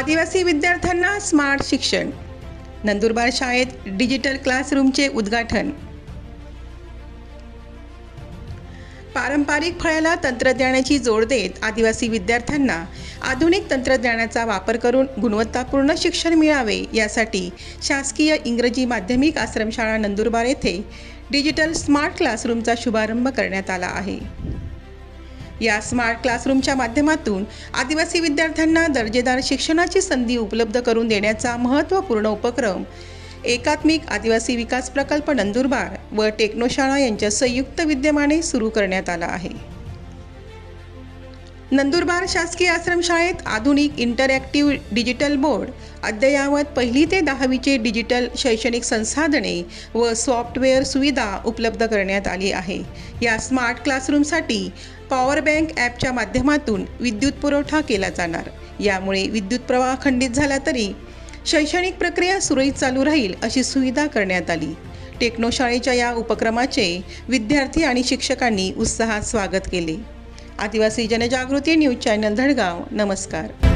आदिवासी विद्यार्थ्यांना स्मार्ट शिक्षण. नंदुरबार शाळेत डिजिटल क्लासरूमचे उद्घाटन. पारंपरिक फळ्याला तंत्रज्ञानाची जोड देत आदिवासी विद्यार्थ्यांना आधुनिक तंत्रज्ञानाचा वापर करून गुणवत्तापूर्ण शिक्षण मिळावे यासाठी शासकीय इंग्रजी माध्यमिक आश्रमशाळा नंदुरबार येथे डिजिटल स्मार्ट क्लासरूमचा शुभारंभ करण्यात आला आहे. या स्मार्ट क्लासरूमच्या माध्यमातून आदिवासी विद्यार्थ्यांना दर्जेदार शिक्षणाची संधी उपलब्ध करून देण्याचा महत्त्वपूर्ण उपक्रम एकात्मिक आदिवासी विकास प्रकल्प नंदुरबार व टेक्नोशाळा यांच्या संयुक्त विद्यमाने सुरू करण्यात आला आहे. नंदुरबार शासकीय आश्रमशाळेत आधुनिक इंटरॅक्टिव्ह डिजिटल बोर्ड, अद्ययावत 1ली ते 10वीचे डिजिटल शैक्षणिक संसाधने व सॉफ्टवेअर सुविधा उपलब्ध करण्यात आली आहे. या स्मार्ट क्लासरूमसाठी पॉवर बँक ॲपच्या माध्यमातून विद्युत पुरवठा केला जाणार. यामुळे विद्युत प्रवाह खंडित झाला तरी शैक्षणिक प्रक्रिया सुरळीत चालू राहील अशी सुविधा करण्यात आली. टेक्नोशाळेच्या या उपक्रमाचे विद्यार्थी आणि शिक्षकांनी उत्साहात स्वागत केले. आदिवासी जनजागृती न्यूज चॅनल धडगाव. नमस्कार.